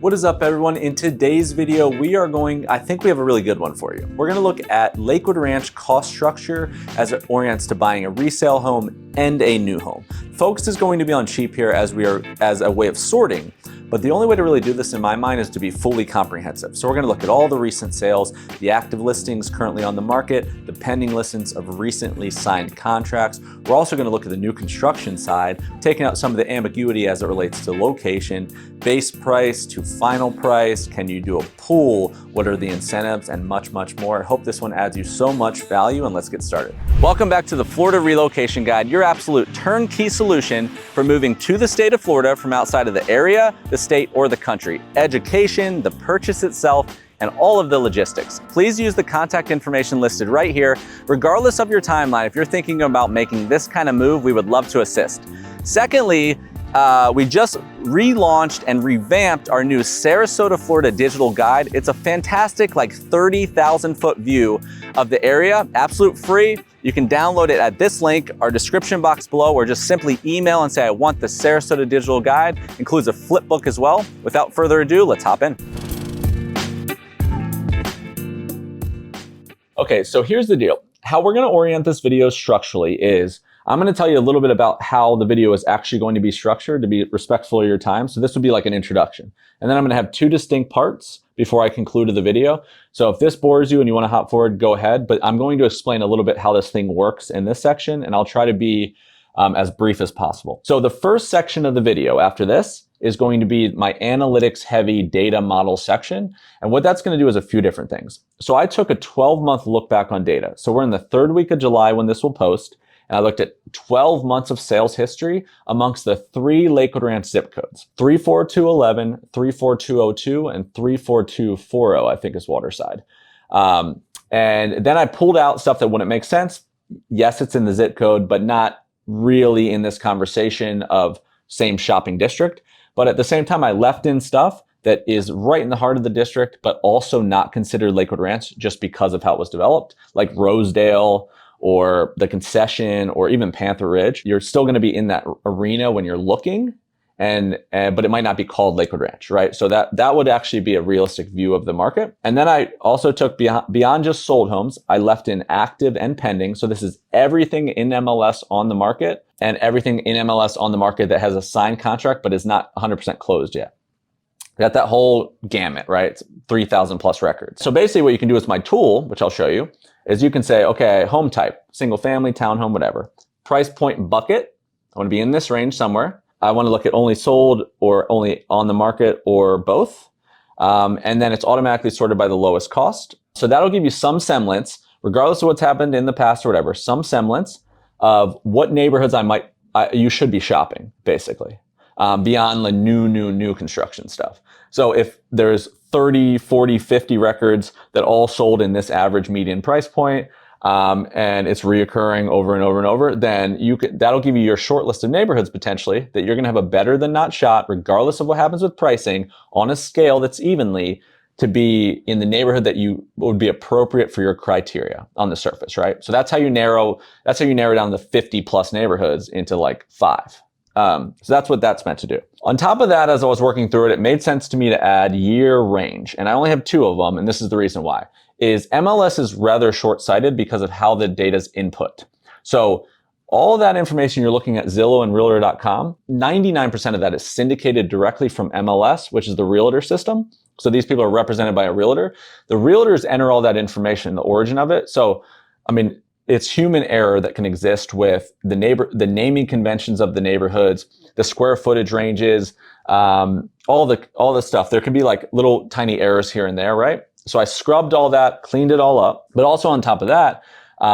What is up, everyone? In today's video, I think we have a really good one for you. We're gonna look at Lakewood Ranch cost structure as it orients to buying a resale home and a new home. Focus is going to be on cheap here as a way of sorting, but the only way to really do this in my mind is to be fully comprehensive. So we're gonna look at all the recent sales, the active listings currently on the market, the pending listings of recently signed contracts. We're also gonna look at the new construction side, taking out some of the ambiguity as it relates to location, base price to final price, can you do a pool, what are the incentives, and much, much more. I hope this one adds you so much value, and let's get started. Welcome back to the Florida Relocation Guide, your absolute turnkey solution for moving to the state of Florida from outside of the area, the state, or the country. Education, the purchase itself, and all of the logistics. Please use the contact information listed right here. Regardless of your timeline, if you're thinking about making this kind of move, we would love to assist. Secondly, we just relaunched and revamped our new Sarasota, Florida digital guide. It's a fantastic, like 30,000 foot view of the area, absolute free. You can download it at this link, our description box below, or just simply email and say, I want the Sarasota digital guide. Includes a flip book as well. Without further ado, let's hop in. Okay, so here's the deal. How we're gonna orient this video structurally is, I'm gonna tell you a little bit about how the video is actually going to be structured to be respectful of your time. So this would be like an introduction. And then I'm gonna have two distinct parts before I conclude the video. So if this bores you and you wanna hop forward, go ahead. But I'm going to explain a little bit how this thing works in this section, and I'll try to be as brief as possible. So the first section of the video after this is going to be my analytics heavy data model section. And what that's gonna do is a few different things. So I took a 12-month look back on data. So we're in the third week of July when this will post. And I looked at 12 months of sales history amongst the three Lakewood Ranch zip codes, 34211, 34202, and 34240, I think is Waterside. And then I pulled out stuff that wouldn't make sense. Yes, it's in the zip code, but not really in this conversation of same shopping district. But at the same time, I left in stuff that is right in the heart of the district, but also not considered Lakewood Ranch just because of how it was developed, like Rosedale, or the concession, or even Panther Ridge. You're still gonna be in that arena when you're looking, but it might not be called Lakewood Ranch, right? So that would actually be a realistic view of the market. And then I also took beyond just sold homes, I left in active and pending. So this is everything in MLS on the market and everything in MLS on the market that has a signed contract but is not 100% closed yet. Got that whole gamut, right? It's 3,000 plus records. So basically what you can do with my tool, which I'll show you, is you can say, okay, home type, single family, townhome, whatever. Price point bucket, I wanna be in this range somewhere. I wanna look at only sold or only on the market or both. And then it's automatically sorted by the lowest cost. So that'll give you some semblance, regardless of what's happened in the past or whatever, some semblance of what neighborhoods you should be shopping, basically, beyond the new construction stuff. So if there's 30, 40, 50 records that all sold in this average median price point, and it's reoccurring over and over and over, then that'll give you your short list of neighborhoods potentially that you're gonna have a better than not shot, regardless of what happens with pricing, on a scale that's evenly to be in the neighborhood that would be appropriate for your criteria on the surface, right? So that's how you narrow down the 50 plus neighborhoods into like 5. So that's what that's meant to do. On top of that, as I was working through it, it made sense to me to add year range. And I only have 2 of them, and this is the reason why. Is MLS is rather short-sighted because of how the data's input. So all of that information you're looking at Zillow and Realtor.com, 99% of that is syndicated directly from MLS, which is the realtor system. So these people are represented by a realtor. The realtors enter all that information, the origin of it. So, I mean, it's human error that can exist with the naming conventions of the neighborhoods, the square footage ranges, all the stuff. There could be like little tiny errors here and there, right? So I scrubbed all that, cleaned it all up. But also on top of that,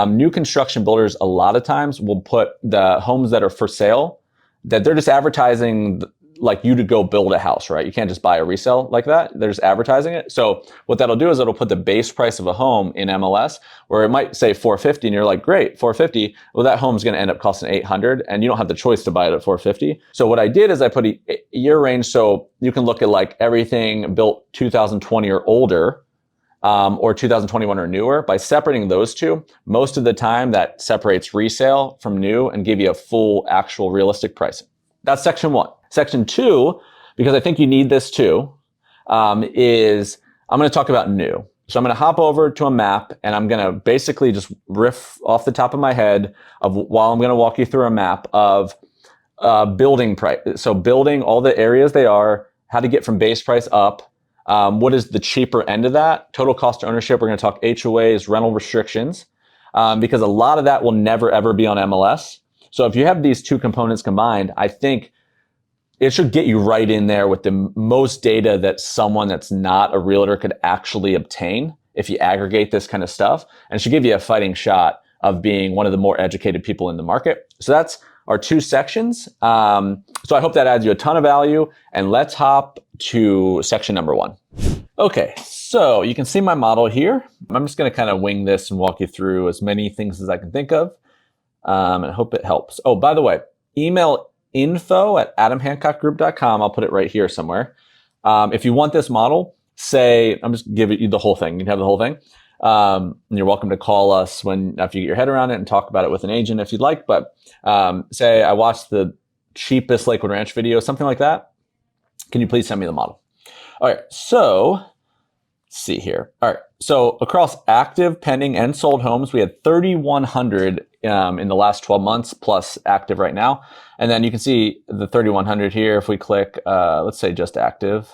new construction builders a lot of times will put the homes that are for sale, that they're just advertising like you to go build a house, right? You can't just buy a resale like that. They're just advertising it. So what that'll do is it'll put the base price of a home in MLS, where it might say 450 and you're like, great, 450. Well, that home's gonna end up costing 800 and you don't have the choice to buy it at 450. So what I did is I put a year range so you can look at like everything built 2020 or older, or 2021 or newer. By separating those two, most of the time that separates resale from new and give you a full actual realistic pricing. That's section 1. Section 2, because I think you need this too, is I'm going to talk about new. So I'm going to hop over to a map and I'm going to basically just riff off the top of my head while I'm going to walk you through a map of building price. So building, all the areas they are, how to get from base price up. What is the cheaper end of that? Total cost of ownership. We're going to talk HOAs, rental restrictions, because a lot of that will never, ever be on MLS. So if you have these two components combined, I think it should get you right in there with the most data that someone that's not a realtor could actually obtain if you aggregate this kind of stuff. And it should give you a fighting shot of being one of the more educated people in the market. So that's our two sections. So I hope that adds you a ton of value. And let's hop to section number 1. Okay, so you can see my model here. I'm just going to kind of wing this and walk you through as many things as I can think of. And I hope it helps. Oh, by the way, email info@adamhancockgroup.com. I'll put it right here somewhere. If you want this model, say, I'm just giving you the whole thing. You can have the whole thing. And you're welcome to call us after you get your head around it and talk about it with an agent if you'd like. But say I watched the cheapest Lakewood Ranch video, something like that. Can you please send me the model? All right, so let's see here. All right, so across active, pending, and sold homes, we had 3,100 in the last 12 months plus active right now. And then you can see the 3,100 here. If we click, let's say just active.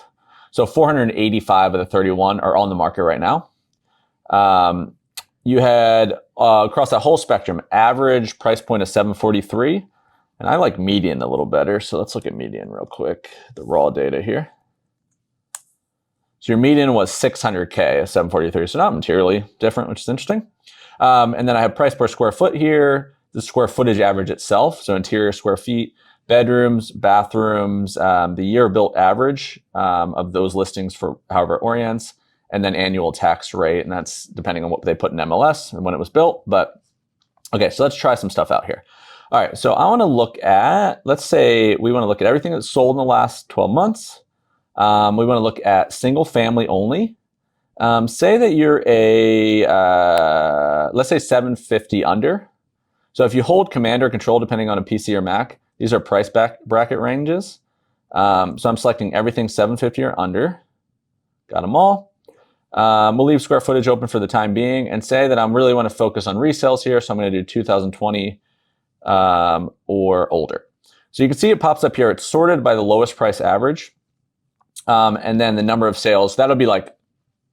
So 485 of the 31 are on the market right now. You had across that whole spectrum, average price point of 743. And I like median a little better. So let's look at median real quick, the raw data here. So your median was 600K at 743. So not materially different, which is interesting. And then I have price per square foot here, the square footage average itself. So interior square feet, bedrooms, bathrooms, the year built average of those listings for however it orients, and then annual tax rate. And that's depending on what they put in MLS and when it was built. But okay, so let's try some stuff out here. All right, so I want to look at, let's say we want to look at everything that's sold in the last 12 months. We want to look at single family only. Say that you're let's say 750 under. So if you hold command or control, depending on a PC or Mac, these are price bracket ranges. So I'm selecting everything 750 or under. Got them all. We'll leave square footage open for the time being and say that I really want to focus on resales here. So I'm going to do 2020 or older. So you can see it pops up here. It's sorted by the lowest price average. And then the number of sales, that'll be like,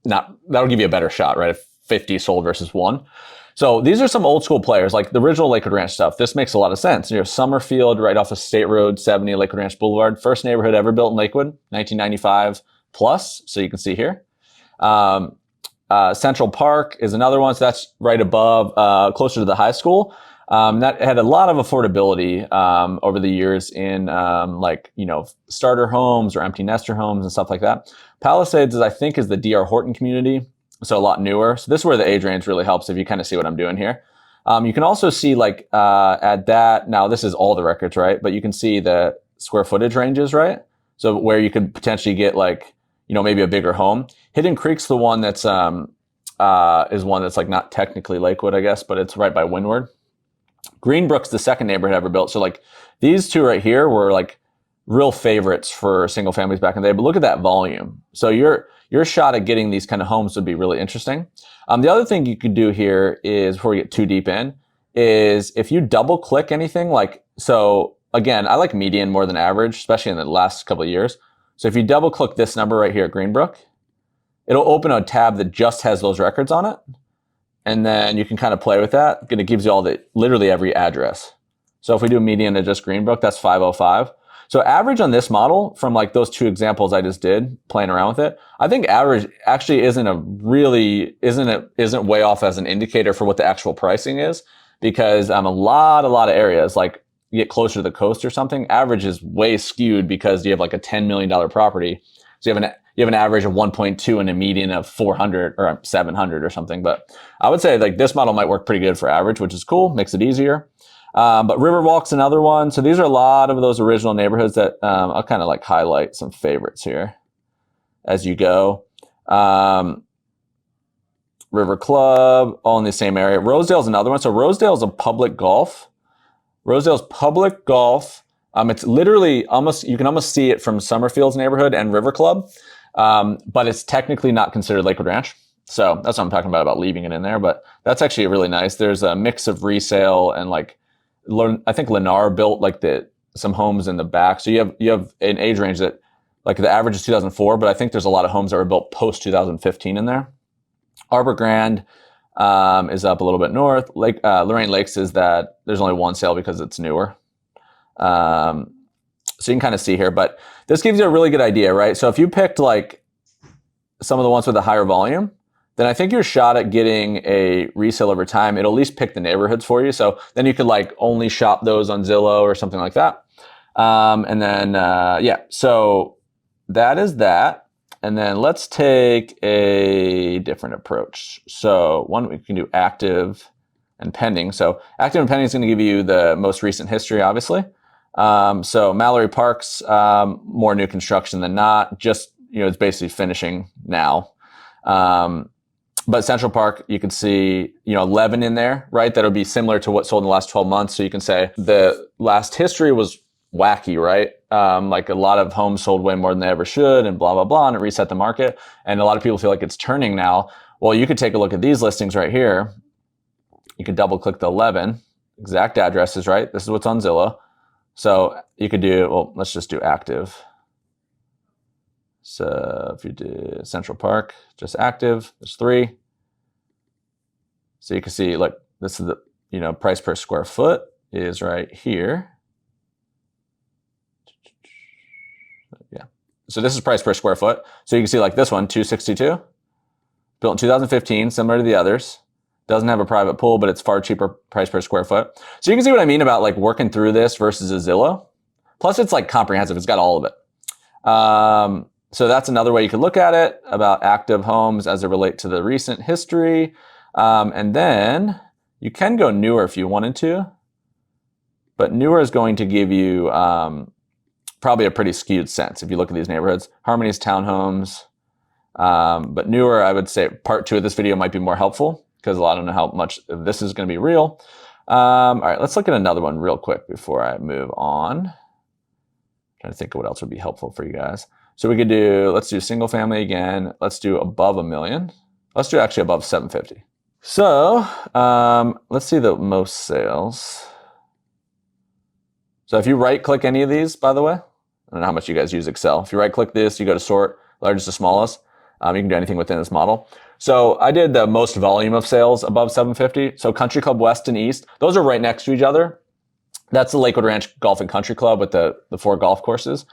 that'll give you a better shot, right? If 50 sold versus 1. So these are some old school players, like the original Lakewood Ranch stuff. This makes a lot of sense. You know, Summerfield, right off of State Road 70, Lakewood Ranch Boulevard, first neighborhood ever built in Lakewood, 1995 plus. So you can see here. Central Park is another one. So that's right above, closer to the high school. That had a lot of affordability over the years in like, you know, starter homes or empty nester homes and stuff like that. Palisades, I think, is the D.R. Horton community, so a lot newer. So this is where the age range really helps if you kind of see what I'm doing here. You can also see like at that, now this is all the records, right? But you can see the square footage ranges, right? So where you could potentially get like, you know, maybe a bigger home. Hidden Creek's the one that's is one that's like not technically Lakewood, I guess, but it's right by Windward. Greenbrook's the second neighborhood ever built. So like these two right here were like real favorites for single families back in the day, but look at that volume. So your shot at getting these kind of homes would be really interesting. The other thing you could do here is, before we get too deep in, is if you double click anything like, so again, I like median more than average, especially in the last couple of years. So if you double click this number right here at Greenbrook, it'll open a tab that just has those records on it. And then you can kind of play with that. It gives you all literally every address. So if we do median to just Greenbrook, that's 505. So average on this model, from like those two examples I just did, playing around with it, I think average actually isn't way off as an indicator for what the actual pricing is, because a lot of areas, like you get closer to the coast or something, average is way skewed because you have like a $10 million property. So you have an average of 1.2 and a median of 400 or 700 or something. But I would say like this model might work pretty good for average, which is cool, makes it easier. But Riverwalk's another one. So these are a lot of those original neighborhoods that I'll kind of like highlight some favorites here as you go. River Club, all in the same area. Rosedale's another one. So Rosedale's a public golf. Rosedale's public golf. It's literally almost, you can almost see it from Summerfield's neighborhood and River Club. but it's technically not considered Lakewood Ranch. So that's what I'm talking about leaving it in there. But that's actually really nice. There's a mix of resale and like, I think Lennar built like some homes in the back. So you have an age range that like the average is 2004, but I think there's a lot of homes that were built post 2015 in there. Arbor Grand is up a little bit north. Lorraine Lakes is that there's only one sale because it's newer. So you can kind of see here, but this gives you a really good idea, right? So if you picked like some of the ones with a higher volume, then I think your shot at getting a resale over time, it'll at least pick the neighborhoods for you. So then you could like only shop those on Zillow or something like that. And then, yeah, so that is that. And then let's take a different approach. So one, we can do active and pending. So active and pending is going to give you the most recent history, obviously. So Mallory Park's more new construction than not. Just, it's basically finishing now. But Central Park, you can see, 11 in there, right? That'll be similar to what sold in the last 12 months. So you can say the last history was wacky, right? Like a lot of homes sold way more than they ever should and blah, blah, blah. And it reset the market. And a lot of people feel like it's turning now. Well, you could take a look at these listings right here. You could double click the 11 exact addresses, right? This is what's on Zillow. So you could do, well, let's just do active. So if you do Central Park, just active, there's 3. So you can see, like, this is the, price per square foot is right here. Yeah. So this is price per square foot. So you can see like this one, 262, built in 2015, similar to the others. Doesn't have a private pool, but it's far cheaper price per square foot. So you can see what I mean about like working through this versus a Zillow. Plus it's like comprehensive. It's got all of it. So that's another way you could look at it about active homes as it relate to the recent history. And then you can go newer if you wanted to, but newer is going to give you probably a pretty skewed sense if you look at these neighborhoods. Harmony's townhomes, but newer, I would say part 2 of this video might be more helpful because I don't know how much of this is going to be real. All right, let's look at another one real quick before I move on. Trying to think of what else would be helpful for you guys. So we could let's do single family again. Let's do above $1 million. Let's do actually above 750. So let's see the most sales. So if you right click any of these, by the way, I don't know how much you guys use Excel. If you right click this, you go to sort, largest to smallest. You can do anything within this model. So I did the most volume of sales above 750. So Country Club West and East, those are right next to each other. That's the Lakewood Ranch Golf and Country Club with the 4 golf courses.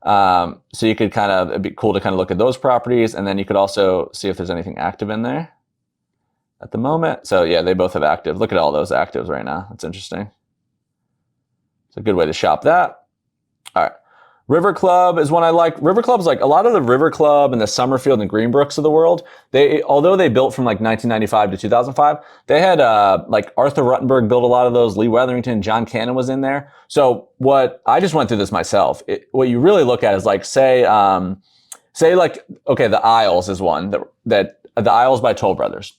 So you could it'd be cool to kind of look at those properties. And then you could also see if there's anything active in there at the moment. So yeah, they both have active. Look at all those actives right now. That's interesting. It's a good way to shop that. All right. River Club is one I like. River Club's like a lot of the River Club and the Summerfield and Greenbrooks of the world. Although they built from like 1995 to 2005, they had like Arthur Ruttenberg built a lot of those. Lee Weatherington, John Cannon was in there. So what I just went through this myself. What you really look at is like say like okay, the Isles is one that the Isles by Toll Brothers,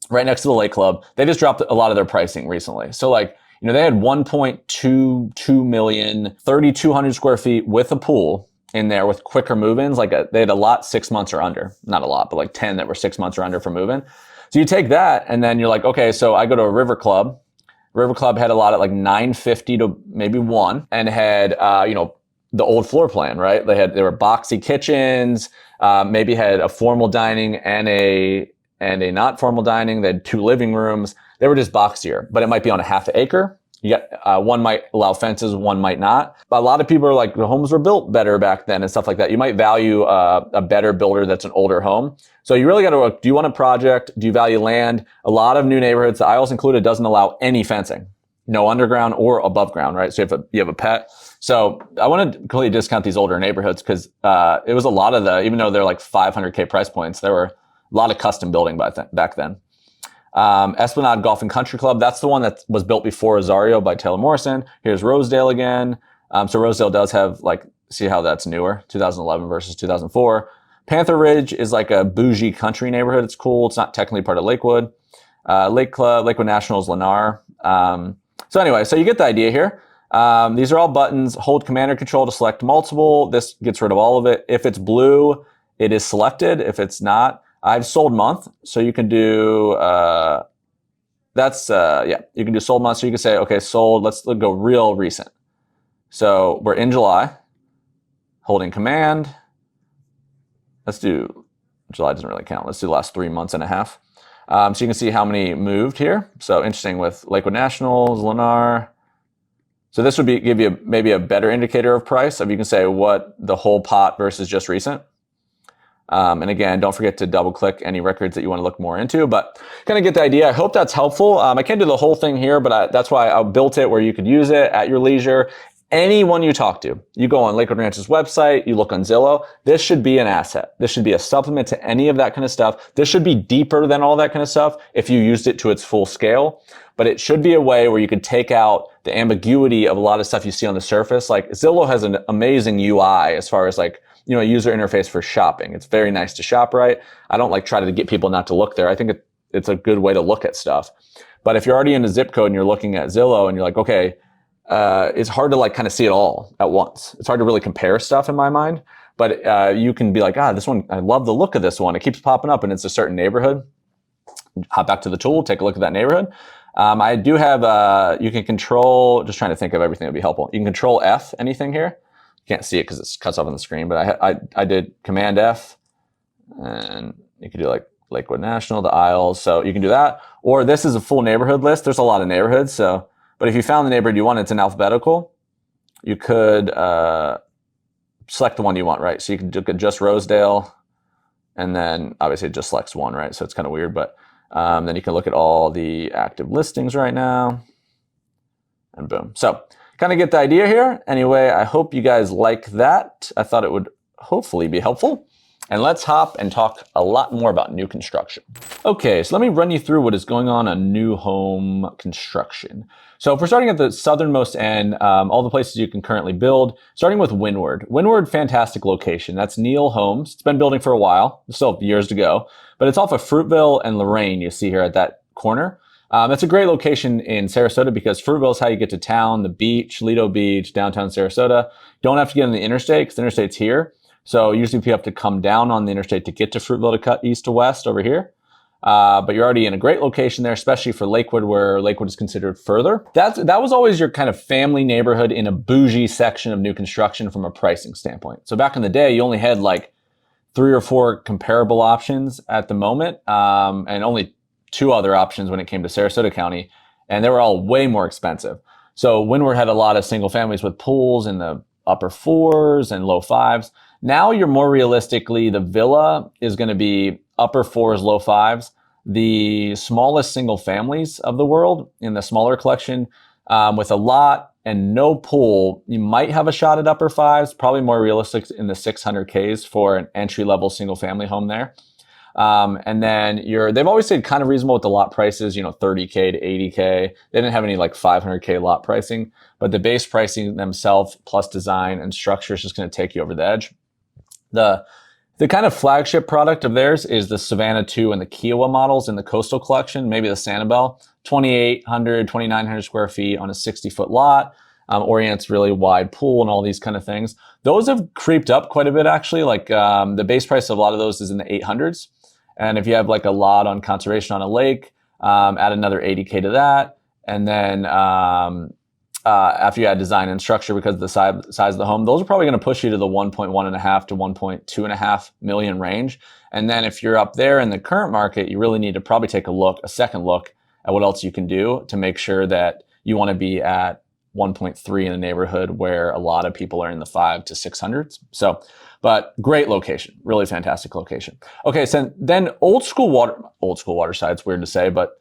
right next to the Lake Club. They just dropped a lot of their pricing recently. So like, they had 1.22 million, 3,200 square feet with a pool in there with quicker move-ins. Like they had a lot 6 months or under. Not a lot, but like 10 that were 6 months or under for move-in. So you take that and then you're like, okay, so I go to a River Club. River Club had a lot at like 950 to maybe 1 and had, the old floor plan, right? They were boxy kitchens, maybe had a formal dining and a not formal dining. They had 2 living rooms. They were just boxier, but it might be on a half acre. You got one might allow fences, one might not. But a lot of people are like, the homes were built better back then and stuff like that. You might value a better builder that's an older home. So you really got to look, do you want a project? Do you value land? A lot of new neighborhoods, the Isles included, doesn't allow any fencing. No underground or above ground, right? So you have a pet. So I want to completely discount these older neighborhoods because it was a lot of even though they're like 500K price points, there were a lot of custom building back then. Esplanade Golf and Country Club, that's the one that was built before Rosario by Taylor Morrison. Here's Rosedale again. So Rosedale does have see how that's newer, 2011 versus 2004. Panther Ridge is like a bougie country neighborhood. It's cool. It's not technically part of Lakewood. Lake Club, Lakewood National is Lennar. So anyway, so you get the idea here. These are all buttons. Hold command or control to select multiple. This gets rid of all of it. If it's blue, it is selected. If it's not, I've sold month. So you can do, you can do sold month. So you can say, okay, sold, let's go real recent. So we're in July, holding command. Let's do, July doesn't really count. Let's do the last 3 months and a half. So you can see how many moved here. So interesting with Lakewood Nationals, Lennar. So this would give you maybe a better indicator of price. If you can say what the whole pot versus just recent. And again, don't forget to double click any records that you want to look more into, but kind of get the idea. I hope that's helpful. I can't do the whole thing here, but that's why I built it where you could use it at your leisure. Anyone you talk to, you go on Lakewood Ranch's website, you look on Zillow, this should be an asset. This should be a supplement to any of that kind of stuff. This should be deeper than all that kind of stuff if you used it to its full scale. But it should be a way where you could take out the ambiguity of a lot of stuff you see on the surface. Like Zillow has an amazing UI as far as like, a user interface for shopping. It's very nice to shop right. I don't like try to get people not to look there. I think it's a good way to look at stuff. But if you're already in a zip code and you're looking at Zillow and you're like, okay, it's hard to like kind of see it all at once. It's hard to really compare stuff in my mind, but you can be like, this one, I love the look of this one. It keeps popping up and it's a certain neighborhood. Hop back to the tool, take a look at that neighborhood. I do have, you can control, just trying to think of everything that would be helpful. You can control F anything here. You can't see it because it cuts off on the screen, but I did command F and you can do like Lakewood National, the aisles. So you can do that. Or this is a full neighborhood list. There's a lot of neighborhoods. So, but if you found the neighborhood you want, it's in alphabetical, you could select the one you want, right? So you can look at just Rosedale, and then obviously it just selects one, right? So it's kind of weird, but then you can look at all the active listings right now, and boom. So kind of get the idea here. Anyway, I hope you guys like that. I thought it would hopefully be helpful. And let's hop and talk a lot more about new construction. Okay, so let me run you through what is going on new home construction. So if we're starting at the southernmost end, all the places you can currently build, starting with Windward. Windward, fantastic location. That's Neil Homes. It's been building for a while. There's still years to go, but it's off of Fruitville and Lorraine, you see here at that corner. It's a great location in Sarasota because Fruitville is how you get to town, the beach, Lido Beach, downtown Sarasota. Don't have to get on the interstate because the interstate's here. So usually people have to come down on the interstate to get to Fruitville to cut east to west over here. But you're already in a great location there, especially for Lakewood, where Lakewood is considered further. That was always your kind of family neighborhood in a bougie section of new construction from a pricing standpoint. So back in the day, you only had like 3 or 4 comparable options at the moment, and only 2 other options when it came to Sarasota County, and they were all way more expensive. So Windward had a lot of single families with pools in the upper 4s and low 5s. Now you're more realistically, the villa is going to be upper 4s, low 5s. The smallest single families of the world in the smaller collection, with a lot and no pool, you might have a shot at upper 5s, probably more realistic in the 600Ks for an entry-level single family home there. And then they've always stayed kind of reasonable with the lot prices, 30K to 80K. They didn't have any like 500K lot pricing, but the base pricing themselves plus design and structure is just going to take you over the edge. The kind of flagship product of theirs is the Savannah 2 and the Kiowa models in the coastal collection, maybe the Sanibel, 2,800, 2,900 square feet on a 60-foot lot. Orient's really wide pool and all these kind of things. Those have creeped up quite a bit, actually. Like the base price of a lot of those is in the 800s. And if you have like a lot on conservation on a lake, add another 80K to that. And then after you add design and structure because of the size of the home, those are probably going to push you to the 1.1.5 to 1.2.5 million range. And then if you're up there in the current market, you really need to probably take a second look at what else you can do to make sure that you want to be at 1.3 in a neighborhood where a lot of people are in the 5 to 600s. So, but great location, really fantastic location. Okay, so then old school Waterside, it's weird to say, but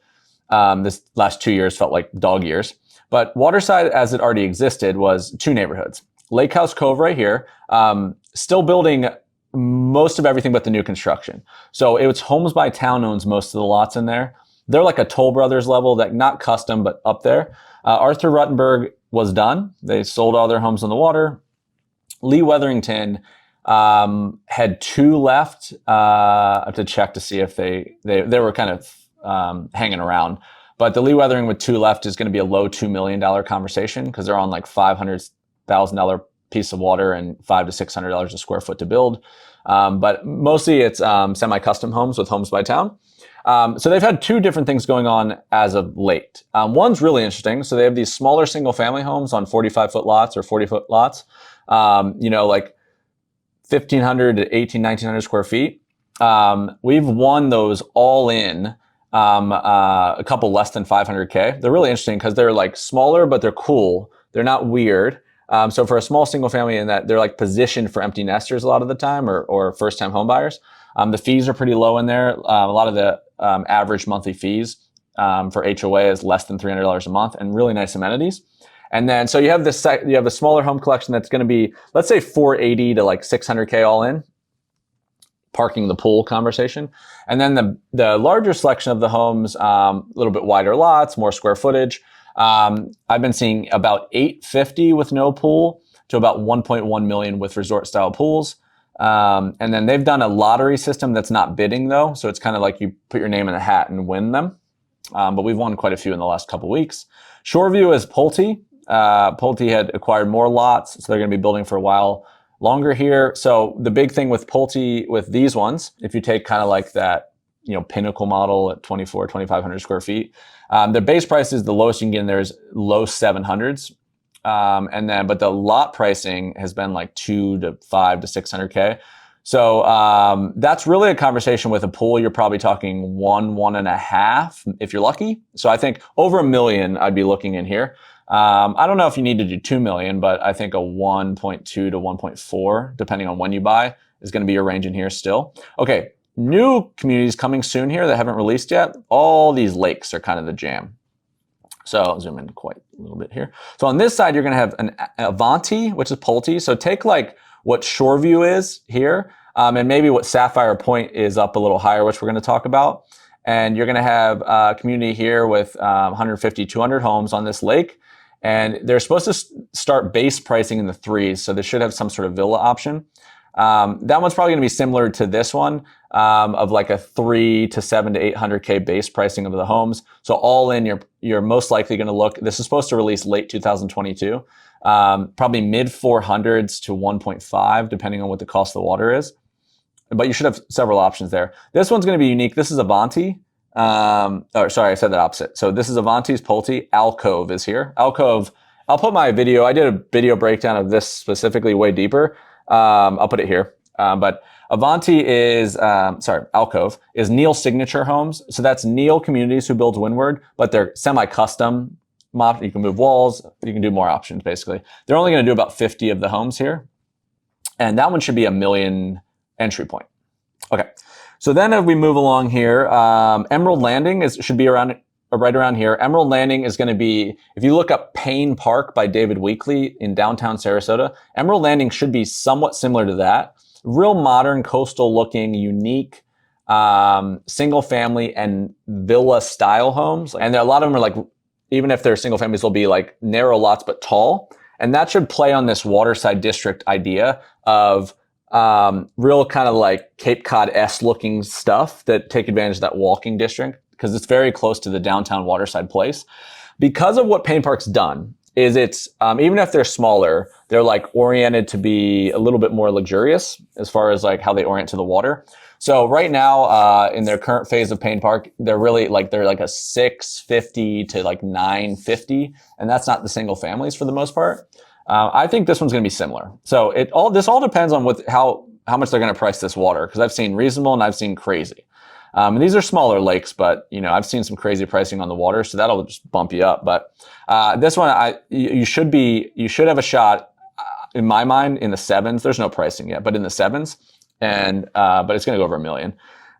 this last 2 years felt like dog years. But Waterside, as it already existed, was 2 neighborhoods. Lake House Cove right here, still building most of everything but the new construction. So it was Homes by Town owns most of the lots in there. They're like a Toll Brothers level, that not custom, but up there. Arthur Ruttenberg was done. They sold all their homes on the water. Lee Wetherington had 2 left. I have to check to see if they were kind of hanging around. But the Lee Weathering with 2 left is going to be a low $2 million conversation because they're on like $500,000 piece of water and $500 to $600 a square foot to build. But mostly it's semi-custom homes with Homes by Town. So they've had two different things going on as of late. One's really interesting. So they have these smaller single family homes on 45-foot lots or 40-foot lots, like 1,500 to 1,900 square feet. We've won those all in a couple less than 500K. They're really interesting because they're like smaller, but they're cool. They're not weird. So for a small single family, in that they're like positioned for empty nesters a lot of the time, or first time home buyers. The fees are pretty low in there. A lot of the average monthly fees for HOA is less than $300 a month, and really nice amenities. And then so you have the smaller home collection that's going to be, let's say, 480 to like 600K all in, parking the pool conversation. And then the larger selection of the homes, a little bit wider lots, more square footage. I've been seeing about 850 with no pool to about 1.1 million with resort style pools. And then they've done a lottery system that's not bidding though. So it's kind of like you put your name in a hat and win them. But we've won quite a few in the last couple of weeks. Shoreview is Pulte. Pulte had acquired more lots, so they're going to be building for a while longer here. So the big thing with Pulte, with these ones, if you take kind of like that, Pinnacle model at 2,500 square feet, their base price is the lowest you can get in there is low 700s. But the lot pricing has been like 2 to 5 to 600K. So that's really a conversation with a pool. You're probably talking 1.5 if you're lucky. So I think over $1 million, I'd be looking in here. I don't know if you need to do 2 million, but I think a 1.2 to 1.4, depending on when you buy, is going to be your range in here still. Okay, new communities coming soon here that haven't released yet. All these lakes are kind of the jam. So I'll zoom in quite a little bit here. So on this side, you're going to have an Avanti, which is Pulte. So take like what Shoreview is here, and maybe what Sapphire Point is up a little higher, which we're going to talk about. And you're going to have a community here with 150, 200 homes on this lake. And they're supposed to start base pricing in the threes. So they should have some sort of villa option. That one's probably going to be similar to this one, of like a 3 to 7 to 800K base pricing of the homes. So all in, you're most likely going to look. This is supposed to release late 2022, probably mid 400s to 1.5, depending on what the cost of the water is. But you should have several options there. This one's going to be unique. This is Avanti. Sorry, I said that opposite. So this is Avanti's Pulte. Alcove is here. Alcove, I'll put my video. I did a video breakdown of this specifically way deeper. I'll put it here. But Avanti is, Alcove is Neil Signature Homes. So that's Neil Communities who builds Windward, but they're semi-custom. You can move walls. You can do more options, basically. They're only going to do about 50 of the homes here. And that one should be $1 million entry point. Okay. So then as we move along here, Emerald Landing should be right around here. Emerald Landing is going to be, if you look up Payne Park by David Weekley in downtown Sarasota, Emerald Landing should be somewhat similar to that. Real modern, coastal looking, unique, single family and villa style homes. And a lot of them are like, even if they're single families, they'll be like narrow lots, but tall. And that should play on this waterside district idea of real kind of like Cape Cod-esque looking stuff that take advantage of that walking district, because it's very close to the downtown waterside place. Because of what Payne Park's done is it's, even if they're smaller, they're like oriented to be a little bit more luxurious as far as like how they orient to the water. So right now, in their current phase of Payne Park, they're like a 650 to like 950. And that's not the single families for the most part. I think this one's going to be similar. So this all depends on how much they're going to price this water, because I've seen reasonable and I've seen crazy. And these are smaller lakes, but I've seen some crazy pricing on the water, so that'll just bump you up. But this one, you should have a shot, in my mind, in the 7s. There's no pricing yet, but in the 7s, and but it's going to go over $1 million,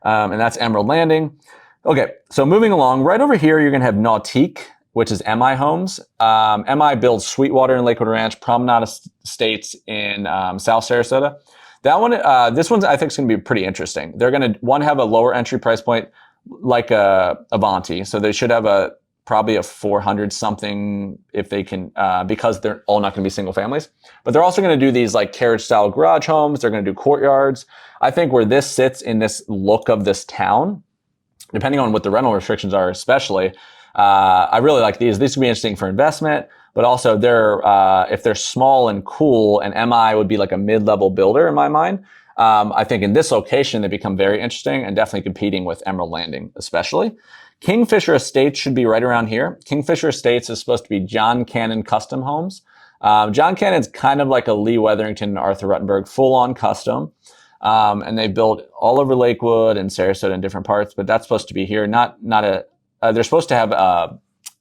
and that's Emerald Landing. Okay, so moving along, right over here, you're going to have Nautique, which is MI Homes. MI builds Sweetwater and Lakewood Ranch, Promenade Estates in South Sarasota. That one, this one I think is going to be pretty interesting. They're going to, have a lower entry price point like Avanti. So they should have probably a 400 something if they can, because they're all not going to be single families. But they're also going to do these like carriage style garage homes. They're going to do courtyards. I think where this sits in this look of this town, depending on what the rental restrictions are especially, I really like these. These could be interesting for investment, but also they're if they're small and cool, and MI would be like a mid-level builder in my mind. I think in this location, they become very interesting and definitely competing with Emerald Landing, especially. Kingfisher Estates should be right around here. Kingfisher Estates is supposed to be John Cannon custom homes. John Cannon's kind of like a Lee Weatherington and Arthur Ruttenberg, full-on custom. And they built all over Lakewood and Sarasota in different parts, but that's supposed to be here. They're supposed to have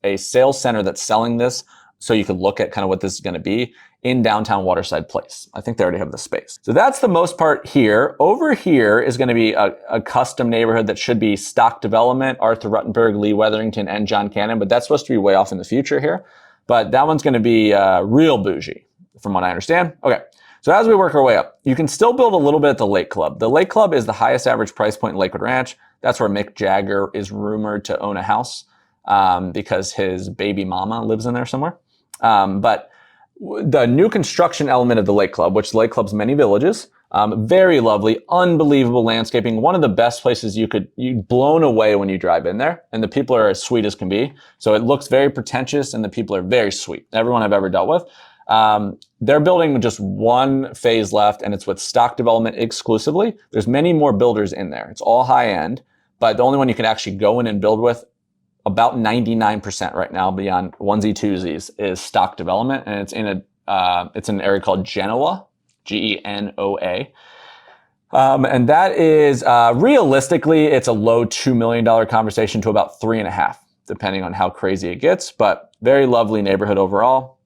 a sales center that's selling this, so you could look at kind of what this is going to be in downtown Waterside Place. I think they already have the space. So that's the most part here. Over here is going to be a custom neighborhood that should be stock development, Arthur Ruttenberg, Lee Weatherington, and John Cannon, but that's supposed to be way off in the future here. But that one's going to be real bougie, from what I understand. Okay, so as we work our way up, you can still build a little bit at the Lake Club. The Lake Club is the highest average price point in Lakewood Ranch. That's where Mick Jagger is rumored to own a house because his baby mama lives in there somewhere. But the new construction element of the Lake Club, which Lake Club's many villages, very lovely, unbelievable landscaping. One of the best places you're blown away when you drive in there, and the people are as sweet as can be. So it looks very pretentious, and the people are very sweet. Everyone I've ever dealt with. They're building just one phase left, and it's with stock development exclusively. There's many more builders in there. It's all high end, but the only one you can actually go in and build with, about 99% right now, beyond onesie twosies, is stock development, and it's in an area called Genoa, Genoa. And that is realistically, it's a low $2 million conversation to about 3.5, depending on how crazy it gets. But very lovely neighborhood overall.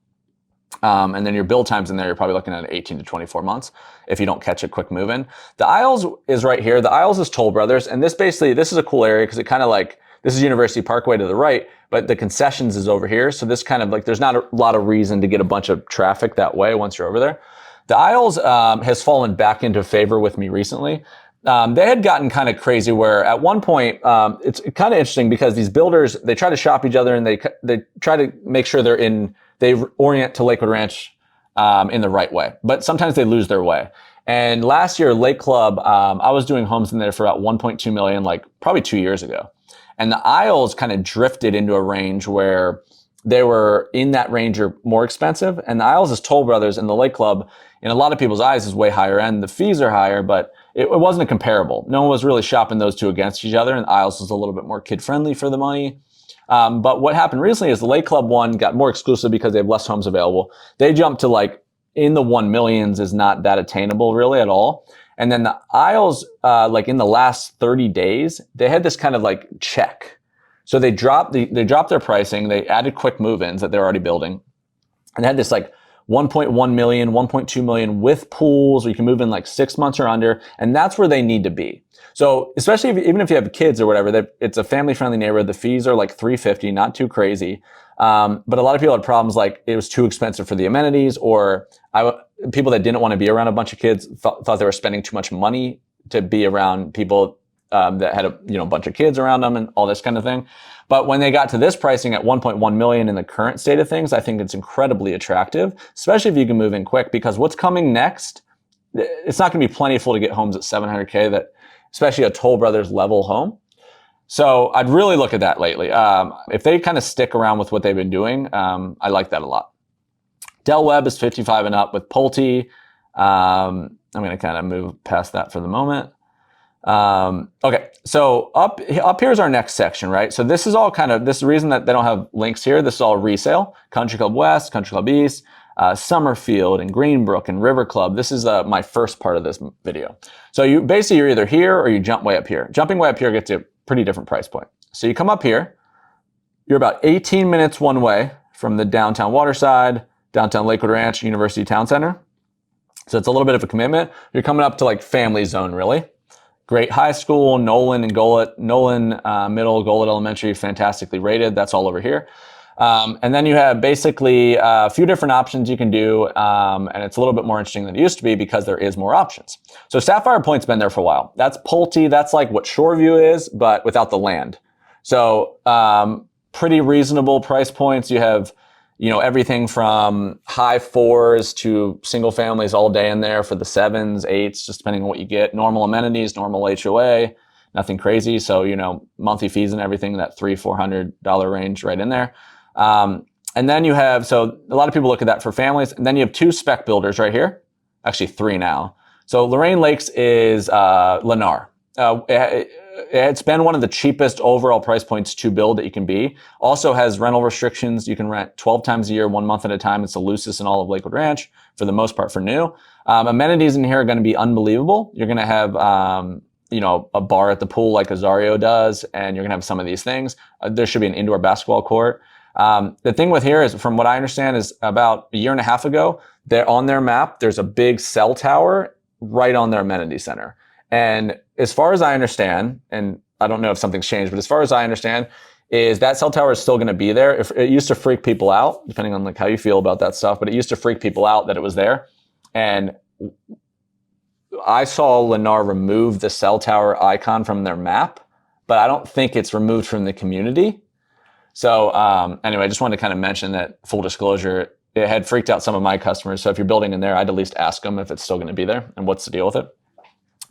And then your build times in there, you're probably looking at 18 to 24 months if you don't catch a quick move in. The Isles is right here. The Isles is Toll Brothers, and this is a cool area because it kind of like, this is University Parkway to the right, but the concessions is over here. So this kind of like, there's not a lot of reason to get a bunch of traffic that way once you're over there. The Isles has fallen back into favor with me recently. They had gotten kind of crazy where at one point, it's kind of interesting because these builders, they try to shop each other and they try to make sure they orient to Lakewood Ranch in the right way, but sometimes they lose their way. And last year, Lake Club, I was doing homes in there for about 1.2 million, like probably 2 years ago. And the Isles kind of drifted into a range where they were in that range or more expensive. And the Isles is Toll Brothers, and the Lake Club, in a lot of people's eyes, is way higher end. The fees are higher, but it wasn't a comparable. No one was really shopping those two against each other. And the Isles was a little bit more kid-friendly for the money. But what happened recently is the Lake Club one got more exclusive because they have less homes available. They jumped to like in the 1 millions is not that attainable really at all. And then the Isles, like in the last 30 days, they had this kind of like check. So they dropped their pricing. They added quick move-ins that they're already building. And they had this like 1.1 million, 1.2 million with pools where you can move in like 6 months or under. And that's where they need to be. So especially even if you have kids or whatever, it's a family-friendly neighborhood. The fees are like $350, not too crazy. But a lot of people had problems like it was too expensive for the amenities, or people that didn't want to be around a bunch of kids thought they were spending too much money to be around people that had a bunch of kids around them and all this kind of thing. But when they got to this pricing at 1.1 million in the current state of things, I think it's incredibly attractive, especially if you can move in quick, because what's coming next, it's not going to be plentiful to get homes at 700K, that especially a Toll Brothers level home. So I'd really look at that lately. If they kind of stick around with what they've been doing, I like that a lot. Del Webb is 55 and up with Pulte. I'm going to kind of move past that for the moment. Okay, so up here's our next section, right? So this is all this is the reason that they don't have links here. This is all resale. Country Club West, Country Club East, Summerfield and Greenbrook and River Club. This is my first part of this video. So you're either here or you jump way up here. Jumping way up here gets you a pretty different price point. So you come up here, you're about 18 minutes one way from the downtown Waterside, downtown Lakewood Ranch, University Town Center. So it's a little bit of a commitment. You're coming up to like family zone, really. Great high school, Nolan and Golet, Nolan Middle, Golet Elementary, fantastically rated. That's all over here. And then you have basically a few different options you can do. And it's a little bit more interesting than it used to be because there is more options. So Sapphire Point's been there for a while. That's Pulte. That's like what Shoreview is, but without the land. So pretty reasonable price points. You have, everything from high 4s to single families all day in there for the 7s, 8s, just depending on what you get. Normal amenities, normal HOA, nothing crazy. So, monthly fees and everything, that $300-400 range right in there. And then you have, so a lot of people look at that for families. And then you have 2 spec builders right here. Actually 3 now. So Lorraine Lakes is Lennar. It's been one of the cheapest overall price points to build that you can be. Also has rental restrictions. You can rent 12 times a year, 1 month at a time. It's the loosest in all of Lakewood Ranch, for the most part, for new. Amenities in here are going to be unbelievable. You're going to have, a bar at the pool like Azario does, and you're going to have some of these things. There should be an indoor basketball court. The thing with here is, from what I understand, is about a year and a half ago, they're on their map, there's a big cell tower right on their amenity center. And as far as I understand, and I don't know if something's changed, but as far as I understand, is that cell tower is still going to be there. It used to freak people out, depending on like how you feel about that stuff, but it used to freak people out that it was there. And I saw Lennar remove the cell tower icon from their map, but I don't think it's removed from the community. So anyway, I just wanted to kind of mention that, full disclosure, it had freaked out some of my customers. So if you're building in there, I'd at least ask them if it's still going to be there and what's the deal with it.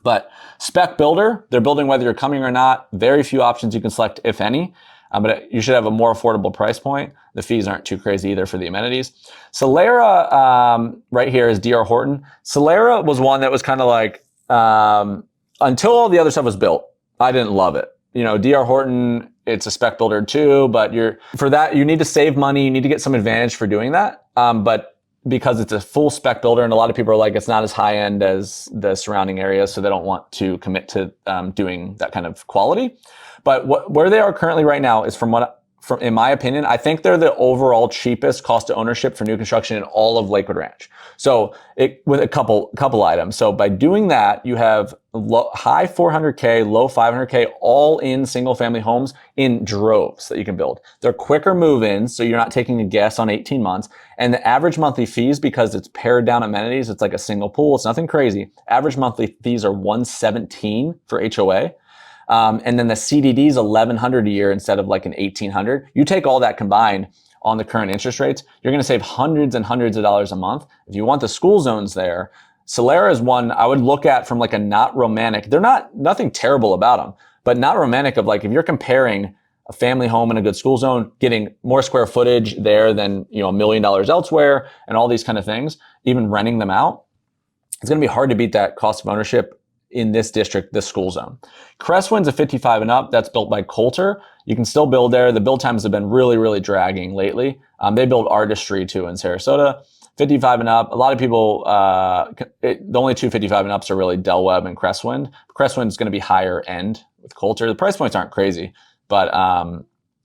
But spec builder, they're building whether you're coming or not. Very few options you can select, if any. But you should have a more affordable price point. The fees aren't too crazy either for the amenities. Solera, right here, is D.R. Horton. Solera was one that was kind of like, until all the other stuff was built, I didn't love it. D.R. Horton, it's a spec builder too, but for that, you need to save money. You need to get some advantage for doing that. But because it's a full spec builder, and a lot of people are like, it's not as high end as the surrounding areas, so they don't want to commit to doing that kind of quality. But where they are currently right now is, in my opinion, I think they're the overall cheapest cost of ownership for new construction in all of Lakewood Ranch. So with a couple items. So by doing that, you have high 400K, low 500K, all in single family homes in droves that you can build. They're quicker move-ins, so you're not taking a guess on 18 months. And the average monthly fees, because it's pared down amenities, it's like a single pool, it's nothing crazy. Average monthly fees are $117 for HOA. And then the CDD is $1,100 a year instead of like an $1,800. You take all that combined on the current interest rates, you're going to save hundreds and hundreds of dollars a month. If you want the school zones there, Solera is one I would look at from like a not romantic. They're nothing terrible about them, but not romantic of like, if you're comparing a family home in a good school zone, getting more square footage there than, $1 million elsewhere and all these kind of things, even renting them out, it's going to be hard to beat that cost of ownership in this district, this school zone. Crestwind's a 55 and up. That's built by Coulter. You can still build there. The build times have been really, really dragging lately. They build Artistry too in Sarasota. 55 and up. A lot of people, the only 2 55 and ups are really Del Webb and Crestwind. Crestwind's going to be higher end with Coulter. The price points aren't crazy, but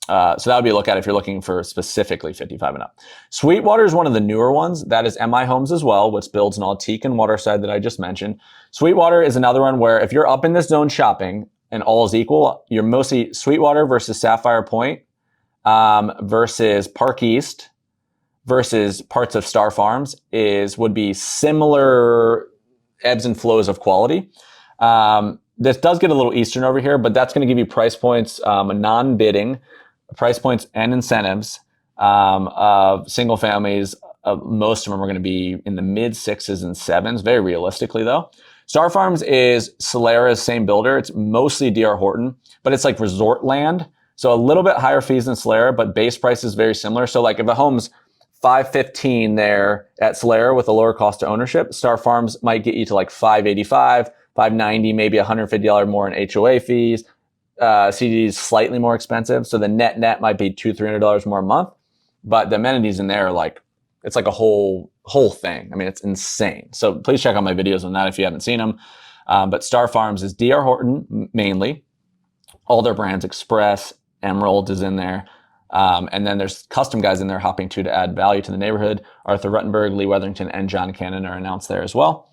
so that would be a look at if you're looking for specifically 55 and up. Sweetwater is one of the newer ones. That is MI Homes as well, which builds an Altique and Waterside that I just mentioned. Sweetwater is another one where if you're up in this zone shopping and all is equal, you're mostly Sweetwater versus Sapphire Point, versus Park East versus parts of Star Farms would be similar ebbs and flows of quality. This does get a little Eastern over here, but that's going to give you price points, non-bidding price points and incentives of single families. Most of them are going to be in the mid 6s and 7s, very realistically though. Star Farms is Solera's same builder. It's mostly D.R. Horton, but it's like resort land. So a little bit higher fees than Solera, but base price is very similar. So like if a home's $515 there at Solera with a lower cost of ownership, Star Farms might get you to like $585, $590, maybe $150 more in HOA fees. CDD is slightly more expensive. So the net might be $200-$300 more a month, but the amenities in there are like, it's like a whole thing. I mean, it's insane. So please check out my videos on that if you haven't seen them. But Star Farms is D.R. Horton mainly. All their brands, Express, Emerald is in there. And then there's custom guys in there hopping to add value to the neighborhood. Arthur Ruttenberg, Lee Weatherington, and John Cannon are announced there as well.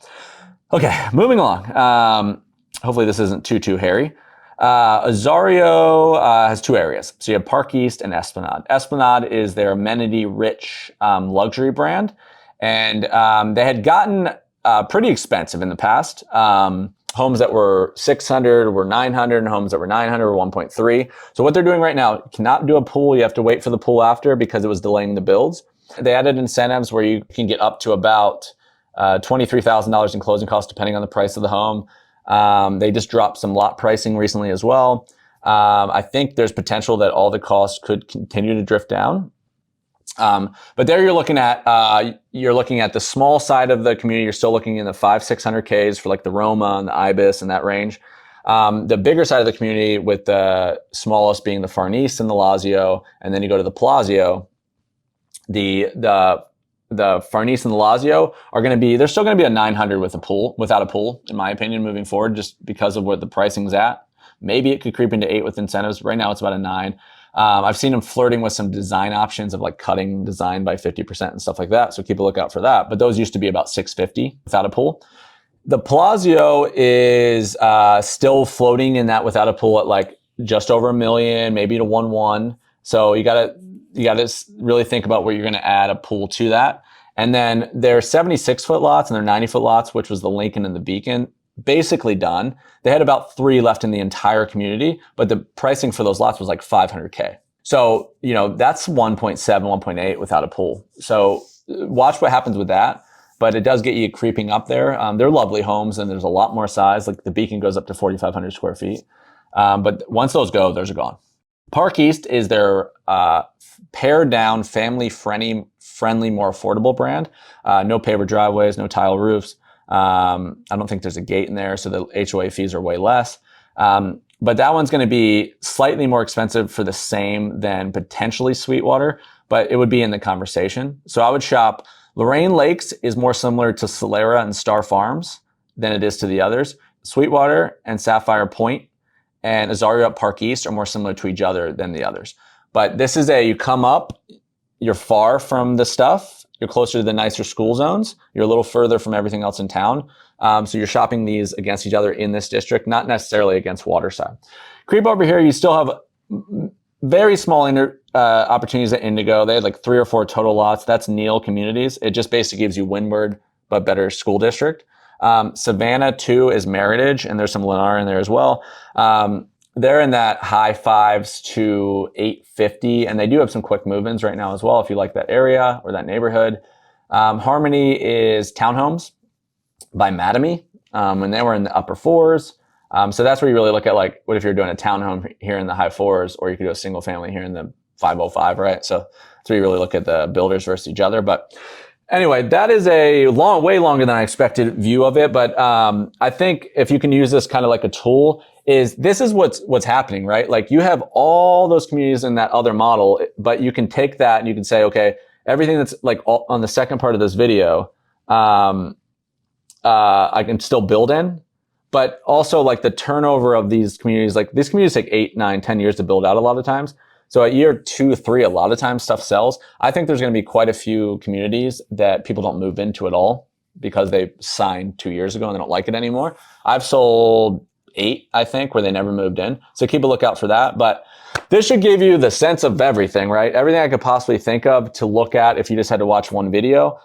Okay, moving along. Hopefully this isn't too hairy. Azario has 2 areas. So you have Park East and Esplanade. Esplanade is their amenity-rich luxury brand. And they had gotten pretty expensive in the past. Homes that were 600 were 900, and homes that were 900 were 1.3. So what they're doing right now, you cannot do a pool. You have to wait for the pool after because it was delaying the builds. They added incentives where you can get up to about $23,000 in closing costs, depending on the price of the home. They just dropped some lot pricing recently as well. I think there's potential that all the costs could continue to drift down. But there you're looking at the small side of the community. You're still looking in the 500-600 Ks for like the Roma and the Ibis and that range. The bigger side of the community, with the smallest being the Farnese and the Lazio, and then you go to the Palazzo. The Farnese and the Lazio are going to be, they're still going to be a 900 with a pool, without a pool, in my opinion, moving forward, just because of what the pricing's at. Maybe it could creep into 8 with incentives. Right now it's about a 9. I've seen them flirting with some design options of like cutting design by 50% and stuff like that. So keep a lookout for that. But those used to be about 650 without a pool. The Palazzo is still floating in that without a pool at like just over $1 million, maybe to 1.1. So you gotta really think about where you're gonna add a pool to that. And then their 76-foot lots and their 90-foot lots, which was the Lincoln and the Beacon, basically done. They had about 3 left in the entire community, but the pricing for those lots was like 500K. So, that's 1.7, 1.8 without a pool. So watch what happens with that. But it does get you creeping up there. They're lovely homes, and there's a lot more size. Like the Beacon goes up to 4,500 square feet. But once those go, those are gone. Park East is their pared down, family-friendly, more affordable brand. No paver driveways, no tile roofs. I don't think there's a gate in there, so the HOA fees are way less. But that one's going to be slightly more expensive for the same than potentially Sweetwater, but it would be in the conversation. So I would shop. Lorraine Lakes is more similar to Solera and Star Farms than it is to the others. Sweetwater and Sapphire Point and Azaria at Park East are more similar to each other than the others. But this is you come up, you're far from the stuff, you're closer to the nicer school zones, you're a little further from everything else in town. So you're shopping these against each other in this district, not necessarily against Waterside. Creep over here, you still have very small opportunities at Indigo. They had like 3 or 4 total lots. That's Neal Communities. It just basically gives you Windward, but better school district. Savannah 2 is Meritage, and there's some Lennar in there as well. They're in that high 5s to 850, and they do have some quick move-ins right now as well if you like that area or that neighborhood. Harmony is townhomes by Mattamy, and they were in the upper 4s. So that's where you really look at, like, what if you're doing a townhome here in the high 4s, or you could do a single family here in the 505, right? So that's where you really look at the builders versus each other. But anyway, that is a way longer than I expected view of it. But I think if you can use this kind of like a tool, this is what's happening, right? Like, you have all those communities in that other model, but you can take that and you can say, okay, everything that's like on the second part of this video, I can still build in. But also, like, the turnover of these communities, like these communities take 8, 9, 10 years to build out a lot of times. So at year 2, 3, a lot of times stuff sells. I think there's going to be quite a few communities that people don't move into at all because they signed 2 years ago and they don't like it anymore. I've sold 8, I think, where they never moved in. So keep a lookout for that. But this should give you the sense of everything, right? Everything I could possibly think of to look at if you just had to watch one video.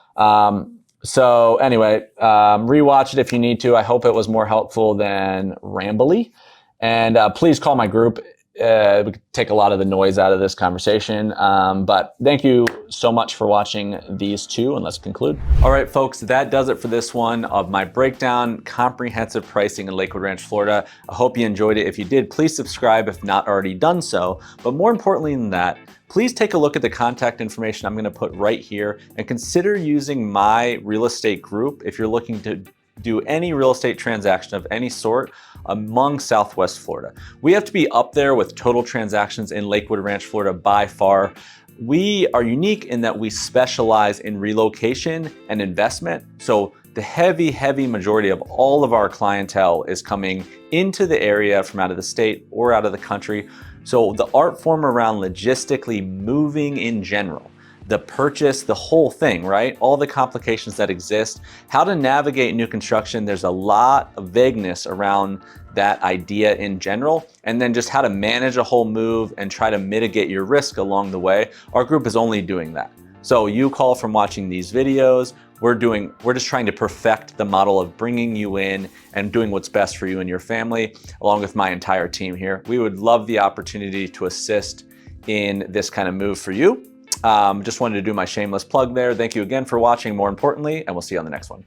So anyway, rewatch it if you need to. I hope it was more helpful than rambly. And please call my group. We could take a lot of the noise out of this conversation. But thank you so much for watching these two, and let's conclude. All right, folks, that does it for this one of my breakdown, comprehensive pricing in Lakewood Ranch, Florida. I hope you enjoyed it. If you did, please subscribe if not already done so. But more importantly than that, please take a look at the contact information I'm going to put right here and consider using my real estate group if you're looking to do any real estate transaction of any sort among Southwest Florida. We have to be up there with total transactions in Lakewood Ranch, Florida by far. We are unique in that we specialize in relocation and investment. So the heavy majority of all of our clientele is coming into the area from out of the state or out of the country. So the art form around logistically moving in general, the purchase, the whole thing, right? All the complications that exist, how to navigate new construction. There's a lot of vagueness around that idea in general, and then just how to manage a whole move and try to mitigate your risk along the way. Our group is only doing that. So you call from watching these videos. We're just trying to perfect the model of bringing you in and doing what's best for you and your family, along with my entire team here. We would love the opportunity to assist in this kind of move for you. Just wanted to do my shameless plug there. Thank you again for watching, more importantly, and we'll see you on the next one.